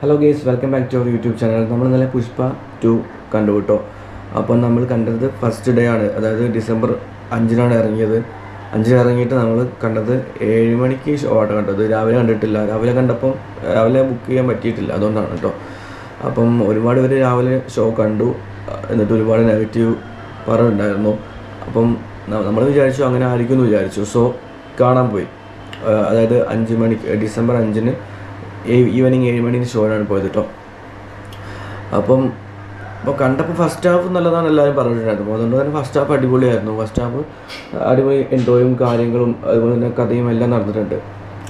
Hello guys, welcome back to our YouTube channel. നമ്മൾ ഇന്നലെ പുഷ്പ 2 കണ്ടു കേട്ടോ. അപ്പോൾ നമ്മൾ കണ്ടത് ഫസ്റ്റ് ഡേ ആണ്, അതായത് ഡിസംബർ 5-നാണ് ഇറങ്ങിയത്. 5 ഇറങ്ങിയിട്ട് നമ്മൾ കണ്ടത് 7 മണിക്ക് ഷോ ആണ് കണ്ടത്. രാവിലെ കണ്ടിട്ടില്ല. രാവിലെ ബുക്ക് ചെയ്യാൻ പറ്റിയിട്ടില്ല, അതുകൊണ്ടാണ് കേട്ടോ. അപ്പം ഒരുപാട് പേര് രാവിലെ ഷോ കണ്ടു, എന്നിട്ട് ഒരുപാട് നെഗറ്റീവ് പറയുന്നുണ്ടായിരുന്നു. അപ്പം നമ്മൾ വിചാരിച്ചു അങ്ങനെ ആയിരിക്കും എന്ന് വിചാരിച്ചു. സോ കാണാൻ പോയി. അതായത് 5 മണിക്ക് ഡിസംബർ 5-ന് ഈവനിങ് 7 മണിന് ഷോയിലാണ് പോയത് കേട്ടോ. അപ്പോൾ കണ്ടപ്പോൾ ഫസ്റ്റ് ഹാഫ് നല്ലതാണ് എല്ലാവരും പറഞ്ഞിട്ടുണ്ടായിരുന്നു. അതുകൊണ്ട് തന്നെ ഫസ്റ്റ് ഹാഫ് അടിപൊളിയായിരുന്നു. ഫസ്റ്റ് ഹാഫ് അടിപൊളി എൻജോയും കാര്യങ്ങളും അതുപോലെ തന്നെ കഥയും എല്ലാം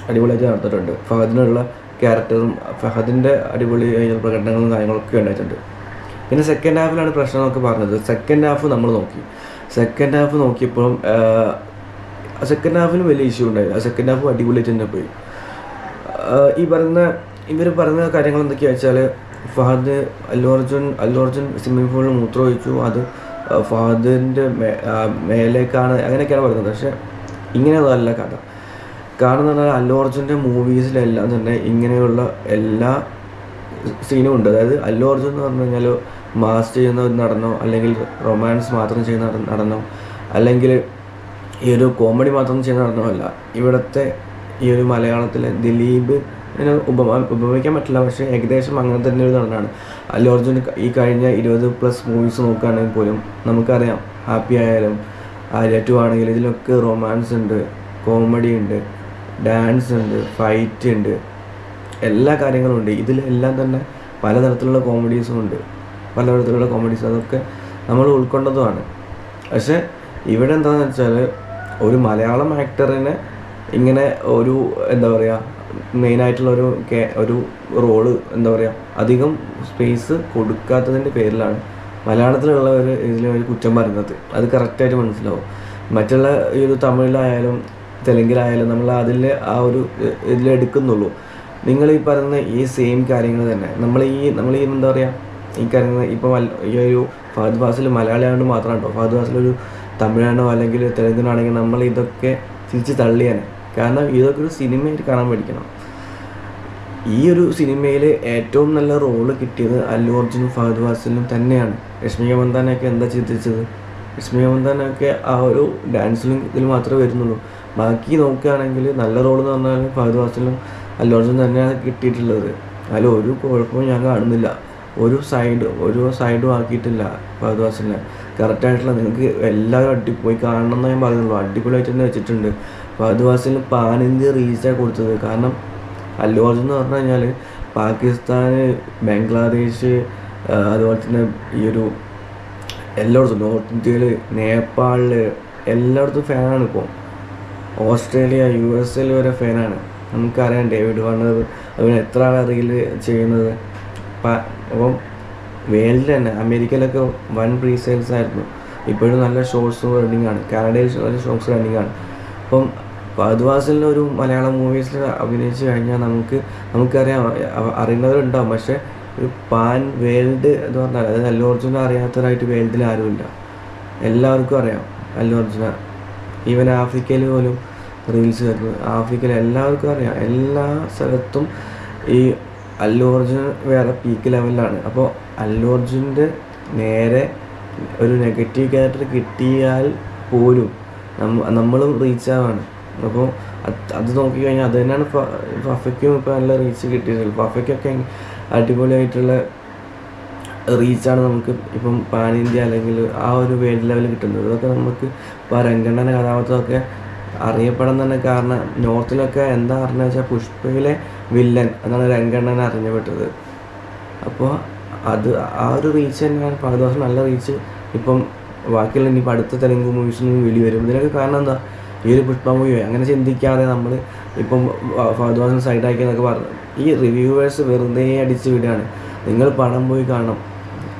അടിപൊളിയായിട്ട് നടന്നിട്ടുണ്ട്. ഫഹദിനുള്ള ക്യാരക്ടറും ഫഹദിൻ്റെ അടിപൊളി പ്രകടനങ്ങളും കാര്യങ്ങളൊക്കെ ഉണ്ടായിട്ടുണ്ട്. പിന്നെ സെക്കൻഡ് ഹാഫിലാണ് പ്രശ്നം എന്നൊക്കെ പറഞ്ഞത്. സെക്കൻഡ് ഹാഫ് നോക്കിയപ്പോഴും സെക്കൻഡ് ഹാഫിന് വലിയ ഇഷ്യൂ ഉണ്ടായി. സെക്കൻഡ് ഹാഫ് അടിപൊളിയായിട്ട് തന്നെ പോയി. ഇവർ പറയുന്ന കാര്യങ്ങൾ എന്തൊക്കെയാണെന്ന് വെച്ചാൽ, അല്ലു അർജുൻ സ്വിമ്മിംഗ് പൂളിൽ മൂത്രമൊഴിച്ചു, അത് ഫഹദിൻ്റെ മേലേക്കാണ്, അങ്ങനെയൊക്കെയാണ് പറയുന്നത്. പക്ഷേ ഇങ്ങനെയുള്ളതല്ല കഥ. കാരണം എന്ന് പറഞ്ഞാൽ അല്ലു അർജുൻ്റെ മൂവീസിലെല്ലാം തന്നെ ഇങ്ങനെയുള്ള എല്ലാ സീനും ഉണ്ട്. അതായത് അല്ലു അർജുൻ എന്ന് പറഞ്ഞു കഴിഞ്ഞാൽ മാസ് ചെയ്യുന്ന ഒരു നടനോ, അല്ലെങ്കിൽ റൊമാൻസ് മാത്രം ചെയ്യുന്ന നടനോ, അല്ലെങ്കിൽ ഈ ഒരു കോമഡി മാത്രം ചെയ്യുന്ന നടനോ അല്ല. ഇവിടുത്തെ ഈ ഒരു മലയാളത്തിലെ ദിലീപ് ഉപമിക്കാൻ പറ്റില്ല, പക്ഷേ ഏകദേശം അങ്ങനെ തന്നെ ഒരു നടനാണ് അല്ലു അർജുൻ. ഈ കഴിഞ്ഞ 20+ മൂവീസ് നോക്കുകയാണെങ്കിൽ പോലും നമുക്കറിയാം, ഹാപ്പി ആയാലും ആര്യ 2 ആണെങ്കിലും ഇതിലൊക്കെ റൊമാൻസ് ഉണ്ട്, കോമഡി ഉണ്ട്, ഡാൻസ് ഉണ്ട്, ഫൈറ്റ് ഉണ്ട്, എല്ലാ കാര്യങ്ങളും ഉണ്ട്. ഇതിലെല്ലാം തന്നെ പലതരത്തിലുള്ള കോമഡീസും ഉണ്ട്. അതൊക്കെ നമ്മൾ ഉൾക്കൊണ്ടതുമാണ്. പക്ഷേ ഇവിടെ എന്താണെന്ന് വെച്ചാൽ, ഒരു മലയാളം ആക്ടറിനെ ഇങ്ങനെ ഒരു എന്താ പറയുക, മെയിനായിട്ടുള്ള ഒരു റോള് എന്താ പറയുക, അധികം സ്പേസ് കൊടുക്കാത്തതിൻ്റെ പേരിലാണ് മലയാളത്തിലുള്ളവർ ഇതിലൊരു കുറ്റം പറയുന്നത്. അത് കറക്റ്റായിട്ട് മനസ്സിലാവും. മറ്റുള്ള ഈ ഒരു തമിഴിലായാലും തെലുങ്കിലായാലും നമ്മൾ അതിൽ ആ ഒരു ഇതിലെടുക്കുന്നുള്ളൂ. നിങ്ങൾ ഈ പറയുന്ന ഈ സെയിം കാര്യങ്ങൾ തന്നെ നമ്മൾ ഈ എന്താ പറയുക, ഈ കാര്യങ്ങൾ ഇപ്പോൾ ഈ ഒരു ഫഹദ് ഫാസിൽ മലയാളിയാണ്ട് മാത്രമാണ് കേട്ടോ. ഫഹദ് ഫാസിലൊരു തമിഴാണോ അല്ലെങ്കിൽ തെലുങ്കിനാണെങ്കിൽ നമ്മൾ ഇതൊക്കെ തിരിച്ച് തള്ളിയാണ്. കാരണം ഇതൊക്കെ ഒരു സിനിമയായിട്ട് കാണാൻ പഠിക്കണം. ഈ ഒരു സിനിമയിൽ ഏറ്റവും നല്ല റോള് കിട്ടിയത് അല്ലു അർജുനും ഫഹദ് ഫാസിലും തന്നെയാണ്. രശ്മിക മന്ദാനയൊക്കെ എന്താ ചിന്തിച്ചത്? രശ്മിക മന്ദാനയൊക്കെ ആ ഒരു ഡാൻസിലും ഇതിൽ മാത്രമേ വരുന്നുള്ളൂ. ബാക്കി നോക്കുകയാണെങ്കിൽ നല്ല റോള് എന്ന് പറഞ്ഞാൽ ഫഹദ് ഫാസിലും അല്ലു അർജുനും തന്നെയാണ് കിട്ടിയിട്ടുള്ളത്. അതിൽ ഒരു കുഴപ്പവും ഞാൻ കാണുന്നില്ല. ഒരു സൈഡും ആക്കിയിട്ടില്ല ഫഹദ് ഫാസിലിനെ. കറക്റ്റായിട്ടുള്ള നിങ്ങൾക്ക് എല്ലാവരും പോയി കാണണം എന്ന് ഞാൻ പറയുന്നുള്ളൂ. അടിപൊളിയായിട്ട് തന്നെ വെച്ചിട്ടുണ്ട്. ഫഹദ് ഫാസിലിന് പാൻ ഇന്ത്യ റീച്ചാണ് കൊടുത്തത്. കാരണം അല്ലു അർജുൻ എന്ന് പറഞ്ഞു കഴിഞ്ഞാൽ പാകിസ്ഥാൻ, ബംഗ്ലാദേശ്, അതുപോലെ തന്നെ ഈ ഒരു എല്ലായിടത്തും നോർത്ത് ഇന്ത്യയിൽ, നേപ്പാളിൽ എല്ലായിടത്തും ഫാനാണ്. ഇപ്പോൾ ഓസ്ട്രേലിയ, USA വരെ ഫാനാണ്. നമുക്കറിയാം ഡേവിഡ് വാർണർ അതിന് എത്ര റീൽ ചെയ്യുന്നത്. അപ്പം വേൾഡിൽ തന്നെ അമേരിക്കയിലൊക്കെ വൻ പ്രീ സെയിൽസ് ആയിരുന്നു. ഇപ്പോഴും നല്ല ഷോസ് റണ്ണിങ് ആണ്. കാനഡയിൽ നല്ല ഷോസ് റണ്ണിങ് ആണ്. അപ്പം ഫഹദ് ഫാസിലിൻ്റെ ഒരു മലയാളം മൂവീസിൽ അഭിനയിച്ച് കഴിഞ്ഞാൽ നമുക്കറിയാം, അറിയുന്നവരുണ്ടാവും. പക്ഷേ ഒരു പാൻ വേൾഡ് എന്ന് പറഞ്ഞാൽ, അതായത് അല്ലു അർജുനെ അറിയാത്തവരായിട്ട് വേൾഡിൽ ആരുമില്ല. എല്ലാവർക്കും അറിയാം അല്ലു അർജുന. ഈവൻ ആഫ്രിക്കയിൽ പോലും റീൽസ് വരുന്നു. ആഫ്രിക്കയിൽ എല്ലാവർക്കും അറിയാം. എല്ലാ സ്ഥലത്തും ഈ അല്ലു അർജുൻ വേറെ പീക്ക് ലെവലിലാണ്. അപ്പോൾ അല്ലു അർജുൻ്റെ നേരെ ഒരു നെഗറ്റീവ് ക്യാരക്ടർ കിട്ടിയാൽ പോലും നമ്മളും റീച്ചാവാണ്. അപ്പോൾ അത് നോക്കിക്കഴിഞ്ഞാൽ അത് തന്നെയാണ് ഫഫയ്ക്കും ഇപ്പോൾ നല്ല റീച്ച് കിട്ടിയിട്ടുള്ളത്. ഫഫയ്ക്കൊക്കെ അടിപൊളിയായിട്ടുള്ള റീച്ചാണ് നമുക്ക് ഇപ്പം പാൻ ഇന്ത്യ അല്ലെങ്കിൽ ആ ഒരു വേൾഡ് ലെവലിൽ കിട്ടുന്നത്. ഇതൊക്കെ നമുക്ക് ഇപ്പോൾ രംഗണ്ണൻ്റെ കഥാപാത്രമൊക്കെ അറിയപ്പെടാൻ തന്നെ കാരണം, നോർത്തിലൊക്കെ എന്താ അറിഞ്ഞു വെച്ചാൽ പുഷ്പയിലെ വില്ലൻ എന്നാണ് രംഗണ്ണനെ അറിഞ്ഞപ്പെട്ടത്. അപ്പോൾ ആ ഒരു റീച്ച് തന്നെയാണ് ഫഹദ് ഫാസിൽ നല്ല റീച്ച്. ഇപ്പം ബാക്കിയുള്ള ഇനിയിപ്പോൾ അടുത്ത തെലുങ്ക് മൂവീസിനും വെളി വരും. ഇതിനൊക്കെ കാരണം എന്താ, ഈ ഒരു പുഷ്പ മൂവി അങ്ങനെ ചിന്തിക്കാതെ നമ്മൾ ഇപ്പം ഫഹദ് ഫാസിൽ സൈഡാക്കിയെന്നൊക്കെ പറഞ്ഞു. ഈ റിവ്യൂവേഴ്സ് വെറുതെ അടിച്ച് വിടുകയാണ്. നിങ്ങൾ പണം പോയി കാണണം.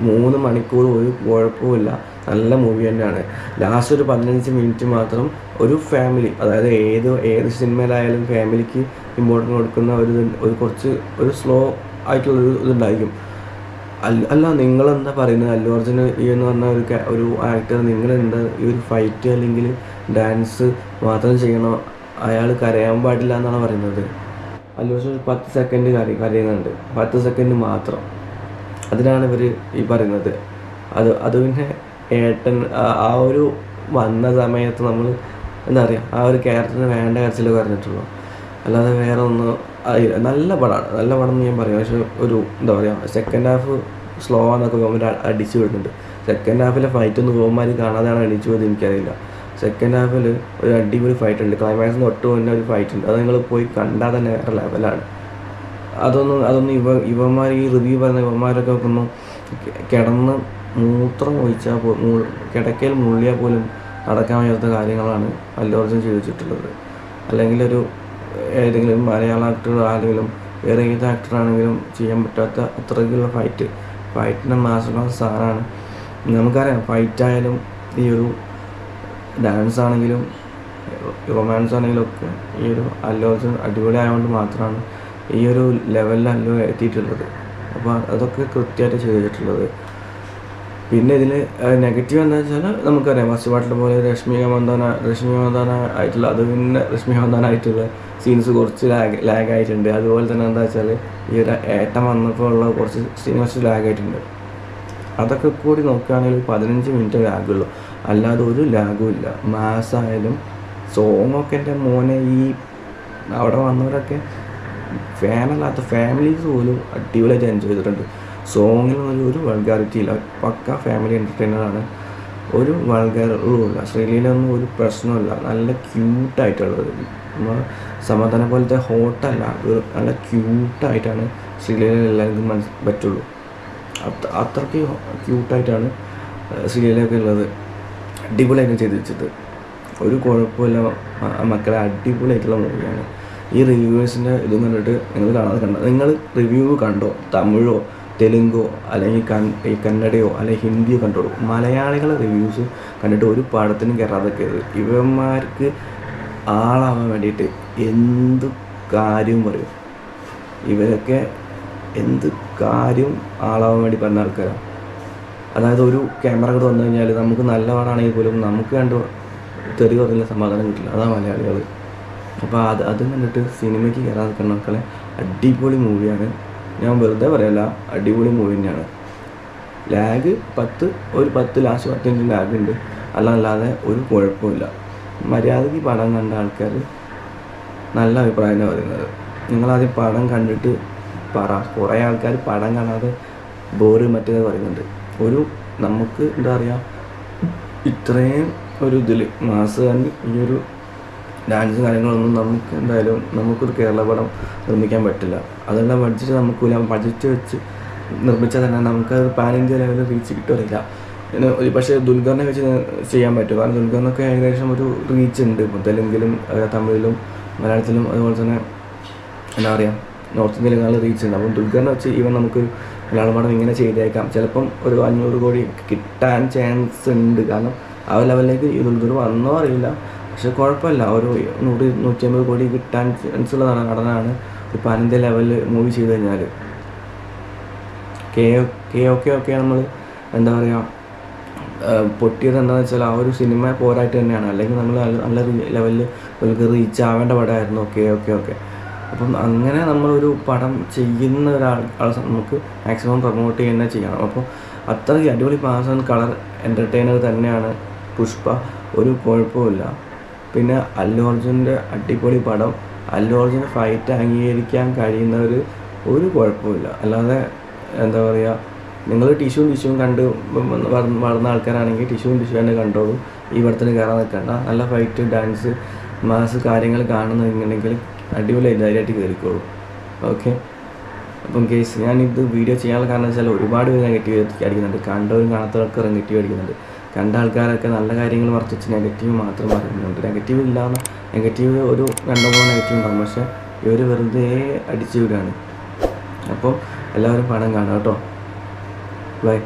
3 മണിക്കൂർ ഒരു കുഴപ്പമില്ല, നല്ല മൂവി തന്നെയാണ്. ലാസ്റ്റ് ഒരു 15 മിനിറ്റ് മാത്രം ഒരു ഫാമിലി, അതായത് ഏത് സിനിമയിലായാലും ഫാമിലിക്ക് ഇമ്പോർട്ടൻ്റ് കൊടുക്കുന്ന ഒരു സ്ലോ ആയിട്ടുള്ളൊരു ഇതുണ്ടായിരിക്കും. അല്ല നിങ്ങളെന്താ പറയുന്നത്? അല്ലു അർജുൻ എന്ന് പറഞ്ഞ ഒരു ആക്ടർ, നിങ്ങളെന്താ ഈ ഒരു ഫൈറ്റ് അല്ലെങ്കിൽ ഡാൻസ് മാത്രം ചെയ്യണോ? അയാൾ കരയാൻ പാടില്ല എന്നാണ് പറയുന്നത്. അല്ലു അർജുൻ 10 സെക്കൻഡ് കരയുന്നുണ്ട്, 10 സെക്കൻഡ് മാത്രം. അതിനാണ് ഇവർ ഈ പറയുന്നത്. അത് പിന്നെ ഏട്ടൻ ആ ഒരു വന്ന സമയത്ത് നമ്മൾ എന്താ പറയുക, ആ ഒരു ക്യാരക്ടറിന് വേണ്ട കരച്ചിൽ പറഞ്ഞിട്ടുള്ളൂ, അല്ലാതെ വേറെ ഒന്നും നല്ല പടമാണ്. നല്ല പടം എന്ന് ഞാൻ പറയാം. പക്ഷെ ഒരു എന്താ പറയുക, സെക്കൻഡ് ഹാഫ് സ്ലോ ആണെന്നൊക്കെ ഗവൺമെൻറ് അടിച്ചു വിടുന്നുണ്ട്. സെക്കൻഡ് ഹാഫിലെ ഫൈറ്റൊന്നും ഗവന്മാർ കാണാതെയാണ് അടിച്ചു പോയത് എനിക്കറിയില്ല. സെക്കൻഡ് ഹാഫിൽ ഒരു അടിപൊളി ഫൈറ്റ് ഉണ്ട്, ക്ലൈമാക്സിന് തൊട്ട് മുന്നേ ഒരു ഫൈറ്റ് ഉണ്ട്. അത് നിങ്ങൾ പോയി കണ്ടാൽ തന്നെ വേറെ ലെവലാണ്. അതൊന്നും ഇവന്മാർ ഈ റിവ്യൂ പറയുന്ന ഇവന്മാരൊക്കെ ഒന്നും കിടന്ന് മൂത്രം ഒഴിച്ചാൽ കിടക്കയിൽ മുള്ളിയാൽ പോലും നടക്കാൻ വയ്യാത്ത കാര്യങ്ങളാണ് അല്ലു അർജുൻ ചെയ്തു വെച്ചിട്ടുള്ളത്. അല്ലെങ്കിൽ ഏതെങ്കിലും മലയാള ആക്ടർ ആരെങ്കിലും വേറെ ഏത് ആക്ടറാണെങ്കിലും ചെയ്യാൻ പറ്റാത്ത അത്രയ്ക്കുള്ള ഫൈറ്റിൻ്റെ മാസ്റ്റർ ക്ലാസ് സാറാണ്. നമുക്കറിയാം, ഫൈറ്റായാലും ഈ ഒരു ഡാൻസ് ആണെങ്കിലും റൊമാൻസ് ആണെങ്കിലും ഒക്കെ ഈ ഒരു അല്ലു അർജുൻ അടിപൊളി ആയതുകൊണ്ട് മാത്രമാണ് ഈ ഒരു ലെവലിൽ അല്ലു എത്തിയിട്ടുള്ളത്. അപ്പോൾ അതൊക്കെ കൃത്യമായിട്ട് ചെയ്തിട്ടുള്ളത്. പിന്നെ ഇതിൽ നെഗറ്റീവ് എന്താണെന്ന് വെച്ചാൽ നമുക്കറിയാം, ഫസ്റ്റ് പാട്ടിലെ പോലെ രശ്മിക മന്ദാന ആയിട്ടുള്ള അത് പിന്നെ രശ്മിക മന്ദാന ആയിട്ടുള്ള സീൻസ് കുറച്ച് ലാഗായിട്ടുണ്ട്. അതുപോലെ തന്നെ എന്താ വെച്ചാൽ ഈ ഒരു ഏട്ടം വന്നപ്പോൾ ഉള്ള കുറച്ച് സീൻ കുറച്ച് ലാഗായിട്ടുണ്ട്. അതൊക്കെ കൂടി നോക്കുകയാണെങ്കിൽ 15 മിനിറ്റ് ലാഗുള്ളൂ, അല്ലാതെ ഒരു ലാഗും ഇല്ല. മാസായാലും സോങ്ങൊക്കെ എൻ്റെ മോനെ ഈ അവിടെ വന്നവരൊക്കെ ഫാനല്ലാത്ത ഫാമിലീസ് പോലും അടിപൊളിയായിട്ട് എൻജോയ് ചെയ്തിട്ടുണ്ട്. സോങ്ങിൽ ഒരു വൾഗാരിറ്റി ഇല്ല, പക്ക ഫാമിലി എൻ്റർടൈനറാണ്. ഒരു വൾഗറുമില്ല, ശ്രീലീലൊന്നും ഒരു പ്രശ്നമില്ല. നല്ല ക്യൂട്ടായിട്ടുള്ളത്, നമ്മൾ സമാധാന പോലത്തെ ഹോട്ടല്ല, ഒരു നല്ല ക്യൂട്ടായിട്ടാണ് ശ്രീലീല എല്ലാവർക്കും പറ്റുള്ളൂ. അത്രയ്ക്ക് ക്യൂട്ടായിട്ടാണ് ശ്രീലീലയൊക്കെ ഉള്ളത്. അടിപൊളിയായിട്ട് ചെയ്ത് വെച്ചത്, ഒരു കുഴപ്പമില്ല മക്കളെ, അടിപൊളിയായിട്ടുള്ള മൂവിയാണ്. ഈ റിവ്യൂവേഴ്സിൻ്റെ ഇതും കണ്ടിട്ട് നിങ്ങൾ റിവ്യൂ കണ്ടോ, തമിഴോ തെലുങ്കോ അല്ലെങ്കിൽ കന്നഡയോ അല്ലെങ്കിൽ ഹിന്ദിയോ കണ്ടോളൂ. മലയാളികളെ റിവ്യൂസ് കണ്ടിട്ട് ഒരു പടത്തിനും കയറാതെ കയറി. ഇവന്മാർക്ക് ആളാവാൻ വേണ്ടിയിട്ട് എന്ത് കാര്യവും പറയും. ഇവരൊക്കെ എന്ത് കാര്യവും ആളാവാൻ വേണ്ടി പറഞ്ഞ ആൾക്കാരാണ്. അതായത് ഒരു ക്യാമറ കൂടെ വന്നു കഴിഞ്ഞാൽ നമുക്ക് നല്ല പടമാണെങ്കിൽ പോലും നമുക്ക് കണ്ട് തെറി പറഞ്ഞ സമാധാനം കിട്ടില്ല. അതാണ് മലയാളികൾ. അപ്പോൾ അത് കണ്ടിട്ട് സിനിമയ്ക്ക് കയറാതെ കണ്ട മക്കളെ, അടിപൊളി മൂവിയാണ്. ഞാൻ വെറുതെ പറയല്ല, അടിപൊളി മൂവി തന്നെയാണ്. ലാഗ് 10 ലാസ്റ്റ് 10 മിനിറ്റ് ലാഗുണ്ട്, അല്ലാതെ ഒരു കുഴപ്പമില്ല. മര്യാദയ്ക്ക് പടം കണ്ട ആൾക്കാർ നല്ല അഭിപ്രായം പറയുന്നത്. നിങ്ങളാദ്യം പടം കണ്ടിട്ട് കുറേ ആൾക്കാർ പടം കാണാതെ ബോറ് മറ്റേത് പറയുന്നുണ്ട്. നമുക്ക് എന്താ പറയുക, ഇത്രയും ഒരു ഇതിൽ മാസ് കണ്ട് ഈ ഒരു ഡാൻസും കാര്യങ്ങളൊന്നും നമുക്ക് എന്തായാലും നമുക്കൊരു കേരള പടം നിർമ്മിക്കാൻ പറ്റില്ല. അതുകൊണ്ട് ബഡ്ജറ്റ് വെച്ച് നിർമ്മിച്ചാൽ തന്നെ നമുക്കത് പാൻ ഇന്ത്യ ലെവലിൽ റീച്ച് കിട്ടുന്നില്ല. പക്ഷേ ദുൽഖറിനെ വെച്ച് ചെയ്യാൻ പറ്റും. കാരണം ദുൽഖറിനൊക്കെ ഏകദേശം ഒരു റീച്ച് ഉണ്ട്, തെലുങ്കിലും തമിഴിലും മലയാളത്തിലും അതുപോലെ തന്നെ എന്താ പറയുക നോർത്ത് ഇന്ത്യയിലും നല്ല റീച്ച് ഉണ്ട്. അപ്പം ദുൽഖറിനെ വെച്ച് നമുക്ക് മലയാള പടം ഇങ്ങനെ ചെയ്തേക്കാം. ചിലപ്പം ഒരു 500 കോടി കിട്ടാൻ ചാൻസ് ഉണ്ട്. കാരണം ആ ലെവലിലേക്ക് ഈ ദുൽഖർ വന്നോ അറിയില്ല, പക്ഷെ കുഴപ്പമില്ല. ഒരു 100-150 കോടി കിട്ടാൻ ചാൻസ് ഉള്ള നടനാണ് ഒരു പാൻ ഇന്ത്യ ലെവലിൽ മൂവി ചെയ്ത് കഴിഞ്ഞാൽ. ഒക്കെ നമ്മൾ എന്താ പറയുക പൊട്ടിയത് എന്താണെന്ന് വെച്ചാൽ ആ ഒരു സിനിമ പോരായിട്ട് തന്നെയാണ്. അല്ലെങ്കിൽ നമ്മൾ നല്ല ലെവലിൽ റീച്ച് ആവേണ്ട പടമായിരുന്നു ഒക്കെ. അപ്പം അങ്ങനെ നമ്മളൊരു പടം ചെയ്യുന്ന ഒരാൾ നമുക്ക് മാക്സിമം പ്രൊമോട്ട് ചെയ്യുന്ന ചെയ്യണം. അപ്പോൾ അത്രയ്ക്ക് അടിപൊളി പാസ് ആൻഡ് കളർ എൻ്റർടൈനർ തന്നെയാണ് പുഷ്പ, ഒരു കുഴപ്പമില്ല. പിന്നെ അല്ലു അർജുൻ്റെ അടിപൊളി പടം, അല്ലു അർജുൻ്റെ ഫൈറ്റ് അംഗീകരിക്കാൻ കഴിയുന്നവർ ഒരു കുഴപ്പമില്ല. അല്ലാതെ എന്താ പറയുക, നിങ്ങൾ ടിഷ്യൂവും കണ്ട് വളർന്ന ആൾക്കാരാണെങ്കിൽ ടിഷ്യൂ തന്നെ കണ്ടോളൂ. ഈ പടത്തിന് കയറാൻ നിൽക്കണ്ട. നല്ല ഫൈറ്റ്, ഡാൻസ്, മാസ് കാര്യങ്ങൾ കാണുന്നുണ്ടെങ്കിൽ അടിപൊളി ധൈര്യമായിട്ട് കയറിക്കോളൂ. ഓക്കെ. അപ്പം കേസ് ഞാനിത് വീഡിയോ ചെയ്യാനുള്ള കാരണം വെച്ചാൽ ഒരുപാട് പേര് നെഗറ്റീവ് അടിക്കുന്നുണ്ട്. കണ്ടവരും കാണാത്തവരൊക്കെ നെഗറ്റീവ് അടിക്കുന്നുണ്ട്. കണ്ട ആൾക്കാരൊക്കെ നല്ല കാര്യങ്ങൾ വർദ്ധിച്ച് നെഗറ്റീവ് മാത്രം പറയുന്നുണ്ട്. നെഗറ്റീവ് ഇല്ലാന്ന്, നെഗറ്റീവ് ഒരു 2-3 നെഗറ്റീവ് ഉണ്ടാകും, പക്ഷേ ഇവർ വെറുതെ അടിച്ചു വിടുകയാണ്. അപ്പോൾ എല്ലാവരും പടം കാണാം കേട്ടോ. ബൈ.